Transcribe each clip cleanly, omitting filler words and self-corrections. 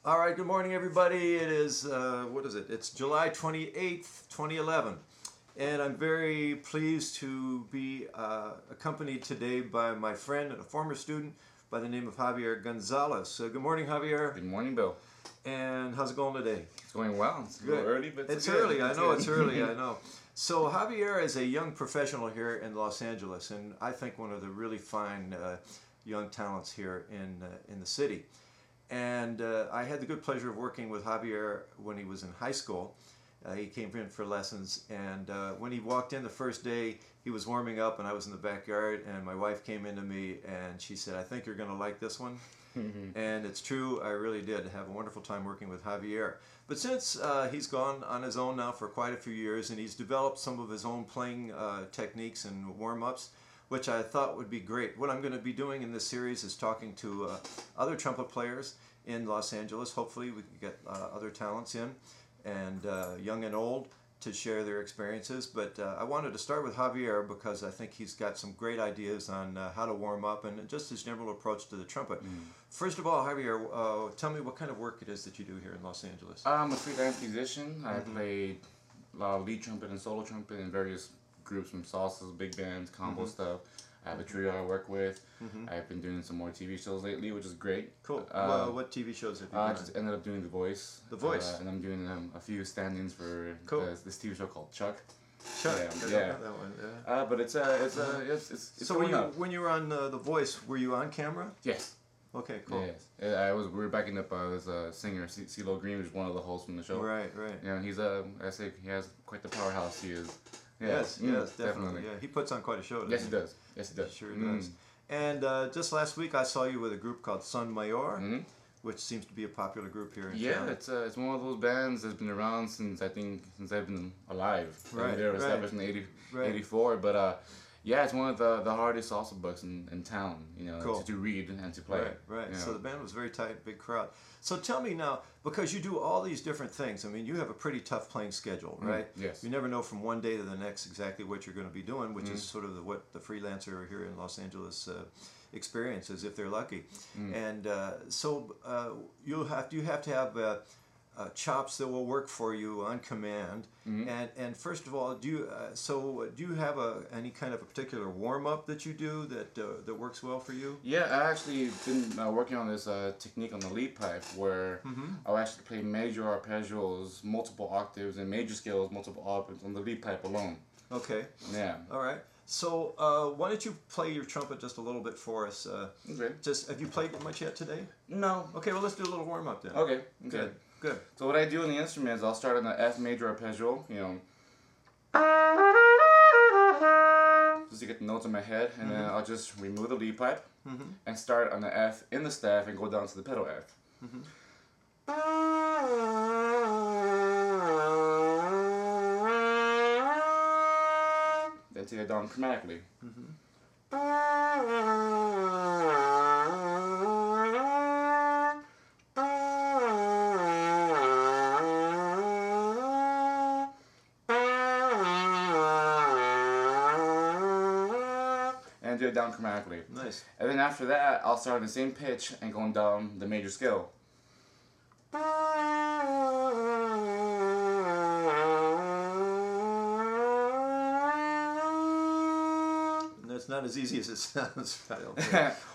All right, good morning, everybody. It is, what is it? It's July 28th, 2011. And I'm very pleased to be accompanied today by my friend and a former student by the name of Javier Gonzalez. Good morning, Javier. Good morning, Bill. And how's it going today? It's going well. It's a Good. little early, but it's good. early. I know it's early. I know. So Javier is a young professional here in Los Angeles, and I think one of the really fine young talents here in the city. And I had the good pleasure of working with Javier when he was in high school. He came in for lessons, and when he walked in the first day, he was warming up, and I was in the backyard, and my wife came into me, and she said, "I think you're going to like this one." And it's true, I really did have a wonderful time working with Javier. But since he's gone on his own now for quite a few years, and he's developed some of his own playing techniques and warm-ups, which I thought would be great. What I'm going to be doing in this series is talking to other trumpet players in Los Angeles. Hopefully we can get other talents in, and young and old, to share their experiences. But I wanted to start with Javier because I think he's got some great ideas on how to warm up and just his general approach to the trumpet. First of all, Javier, tell me what kind of work it is that you do here in Los Angeles. I'm a freelance musician. I played lead trumpet and solo trumpet in various groups, from salsas, big bands, combo stuff. I have a trio I work with. I've been doing some more TV shows lately, which is great. Cool. What TV shows have you done? I just ended up doing The Voice. The Voice. And I'm doing a few stand-ins for this TV show called Chuck. Chuck. Yeah. That one. Yeah. But it's So when you were on The Voice, were you on camera? Yes. Okay, cool. Yes. We were backing up this singer, CeeLo Green, who's one of the hosts from the show. Right. Yeah, he's I say he has quite the powerhouse he is. Yeah. Yes, definitely. Yeah, he puts on quite a show. Yes, he does. Yes, he does. He sure does. And just last week I saw you with a group called Son Mayor, which seems to be a popular group here in town. Yeah, it's one of those bands that's been around since I've been alive. Right. They were established in 84, but yeah, it's one of the hardest salsa books in town, Cool. to read and to play. Right. So the band was very tight, big crowd. So tell me now, because you do all these different things, I mean, you have a pretty tough playing schedule, right? Yes. You never know from one day to the next exactly what you're going to be doing, which is sort of what the freelancer here in Los Angeles experiences, if they're lucky. And so you have to have chops that will work for you on command. And first of all, do you have any kind of a particular warm up that you do that works well for you? Yeah, I actually been working on this technique on the lead pipe where I'll actually play major arpeggios, multiple octaves, and major scales, multiple octaves on the lead pipe alone. Okay. Yeah. All right. So why don't you play your trumpet just a little bit for us? Okay. Have you played much yet today? No. Okay. Well, let's do a little warm up then. Okay. Good. So what I do on the instrument is I'll start on the F major arpeggio, just to get the notes in my head, and then I'll just remove the lead pipe and start on the F in the staff and go down to the pedal F. Then take it down chromatically. And do it down chromatically. Nice. And then after that, I'll start on the same pitch and going down the major scale. That's not as easy as it sounds.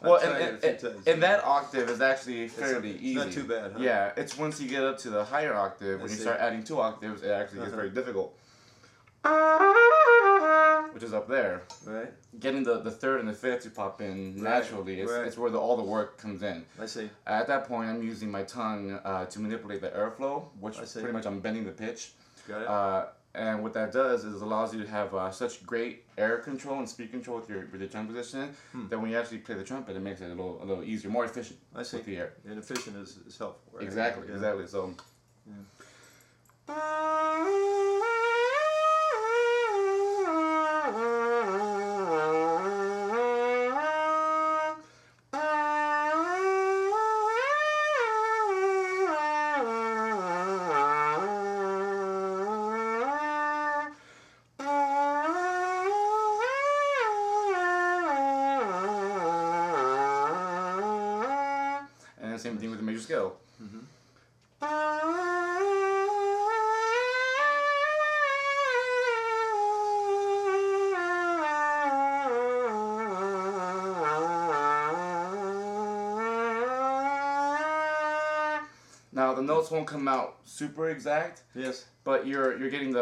Well, and that octave is actually fairly easy. Not too bad, huh? Yeah, it's once you get up to the higher octave, when you start adding 2 octaves, it actually gets very difficult. Which is up there. Right. Getting the 3rd and the 5th to pop in naturally, it's where all the work comes in. I see. At that point, I'm using my tongue to manipulate the airflow, which pretty much I'm bending the pitch. Got it. And what that does is it allows you to have such great air control and speed control with your tongue position that when you actually play the trumpet, it makes it a little easier, more efficient with the air. And efficient is helpful, right? Exactly. So. Same thing with the major scale. Now the notes won't come out super exact. Yes. But you're getting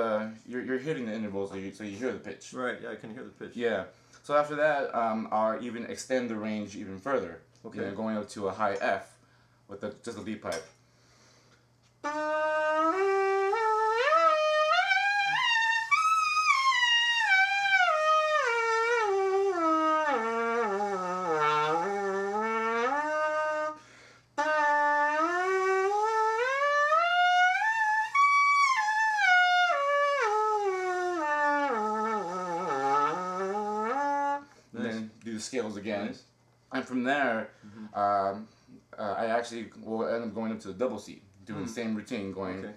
you're hitting the intervals, so you hear the pitch. Right. Yeah, I can hear the pitch. Yeah. So after that, I'll even extend the range even further. Okay. You know, going up to a high F with just the lead pipe. Do the scales again, Nice. And from there, I actually will end up going up to the double C, doing the same routine, going. Okay.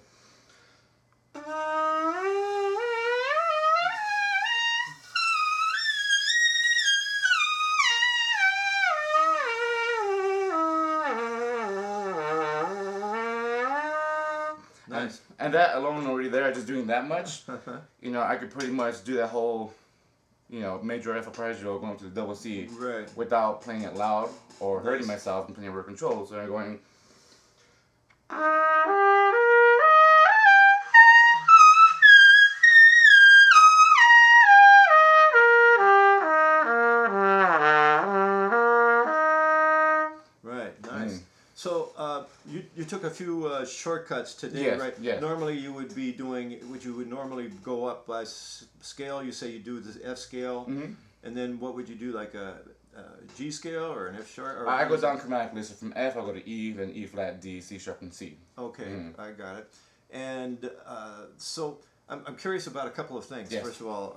Nice. And that alone already there, just doing that much, you know, I could pretty much do that whole, you know, major F arpeggio going to the double C, Right. without playing it loud or hurting Nice. myself and playing over control. So I'm going. Right. Nice. So you took a few shortcuts today, Yes, right? yes. Normally you would be doing, you would normally go up by scale. You say you do the F scale, and then what would you do, like a G scale or an F sharp? Or I go down chromatically, so from F I go to E, then E flat, D, C sharp, and C. Okay, I got it. And so I'm curious about a couple of things. Yes. First of all,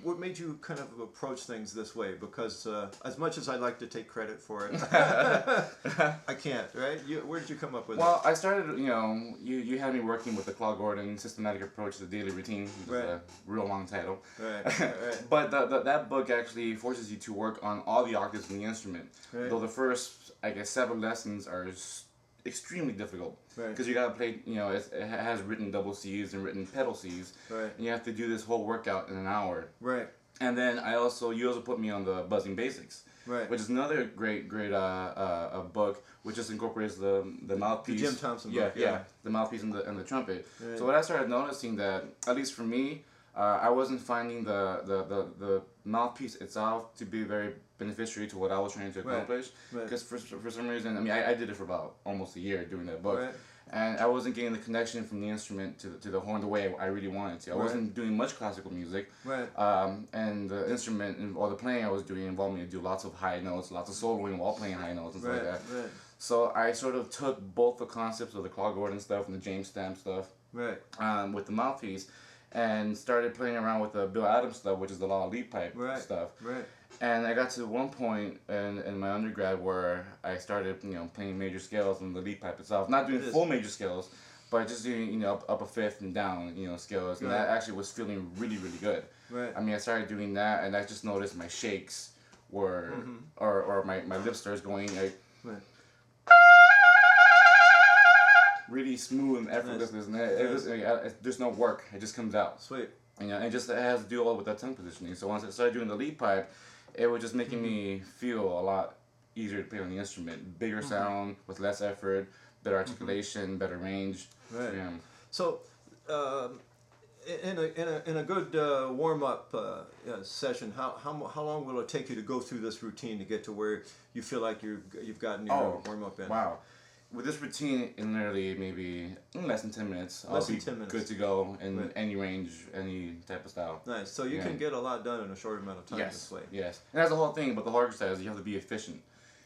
what made you kind of approach things this way? Because as much as I'd like to take credit for it, I can't, right? Where did you come up with Well, I started, you know, you had me working with the Claude Gordon Systematic Approach to the Daily Routine, which is a real long title. Right. But that book actually forces you to work on all the octaves in the instrument. Right. Though the first, I guess, 7 lessons are extremely difficult. Right. Because you gotta play, you know, it has written double C's and written pedal C's. Right. And you have to do this whole workout in an hour. Right. And then you also put me on the buzzing basics. Right. Which is another great book, which just incorporates the mouthpiece. The Jim Thompson yeah, book. Yeah. The mouthpiece and the trumpet. Right. So what I started noticing that, at least for me, I wasn't finding the mouthpiece itself to be very beneficiary to what I was trying to accomplish. Because for some reason, I mean, I did it for about almost a year doing that book. Right. And I wasn't getting the connection from the instrument to the horn the way I really wanted to. I wasn't doing much classical music. Right. And the instrument or the playing I was doing involved me to do lots of high notes, lots of soloing while playing high notes and stuff like that. Right. So I sort of took both the concepts of the Claude Gordon stuff and the James Stamp stuff Right. with the mouthpiece and started playing around with the Bill Adams stuff, which is the law lead pipe stuff. Right. And I got to one point in my undergrad where I started, you know, playing major scales on the lead pipe itself. Not doing full major scales, but just doing, you know, up a fifth and down, you know, scales. And that actually was feeling really, really good. Right. I mean, I started doing that, and I just noticed my shakes were, or my lip stirrs going like really smooth and effortless. And there's no work. It just comes out. Sweet. You know, and just it has to do all with that tongue positioning. So once I started doing the lead pipe, it was just making me feel a lot easier to play on the instrument. Bigger sound with less effort, better articulation, better range. Right. Yeah. So, in a good warm up session, how long will it take you to go through this routine to get to where you feel like you've gotten your warm up in? Wow. With this routine, in literally maybe less than 10 minutes, Less I'll than be 10 minutes. good to go in any range, any type of style. Nice. So you can get a lot done in a short amount of time this way. Yes. And that's the whole thing about the hard style is you have to be efficient.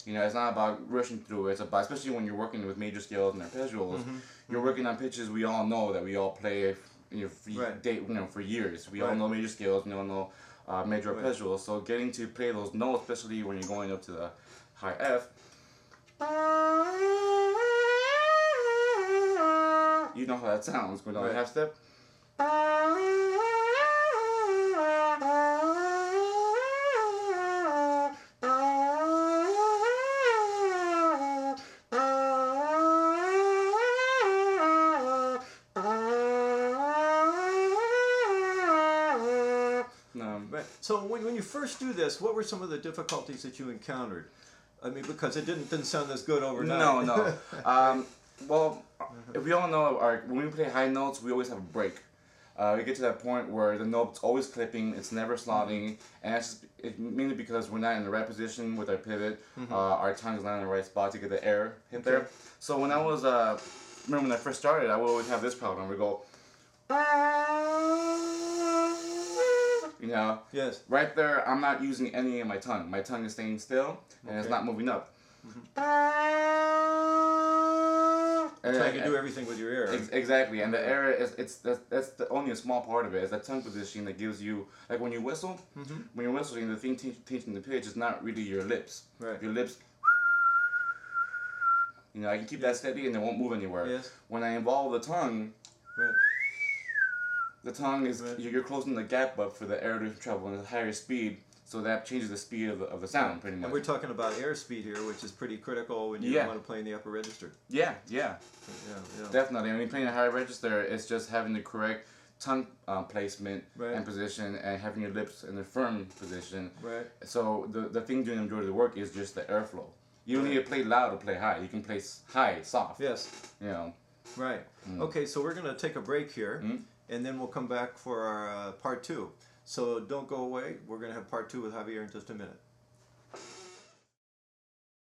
You know, it's not about rushing through. It's about, especially when you're working with major scales and arpeggios, you're working on pitches we all know that we all play, you know, for years. We all know major scales. We all know major arpeggios. So getting to play those notes, especially when you're going up to the high F, you know how that sounds going down the half step. So when you first do this, what were some of the difficulties that you encountered? I mean, because it didn't sound as good overnight. No. Well, if we all know, when we play high notes, we always have a break. We get to that point where the note's always clipping, it's never slotting, and that's mainly because we're not in the right position with our pivot. Our tongue's not in the right spot to get the air hit there. So when I was, remember when I first started, I would always have this problem. We go, you know, yes, right there, I'm not using any of my tongue. My tongue is staying still, and it's not moving up. And trying to do everything with your ear. Exactly, and the air is that's only a small part of it. It's that tongue position that gives you, like when you whistle, when you're whistling, the thing teaching the pitch is not really your lips. Right. Your lips, you know, I can keep that steady and it won't move anywhere. Yes. When I involve the tongue, right. the tongue is you're closing the gap up for the air to travel at a higher speed. So that changes the speed of the sound, pretty much. And we're talking about airspeed here, which is pretty critical when you want to play in the upper register. Yeah. Definitely. Definitely. When you're playing a higher register, it's just having the correct tongue placement and position, and having your lips in a firm position. Right. So the thing doing the majority of the work is just the airflow. You don't need to play loud to play high. You can play high, soft. Yes. You know. Right. Okay, so we're going to take a break here, and then we'll come back for our part 2. So don't go away. We're going to have part 2 with Javier in just a minute.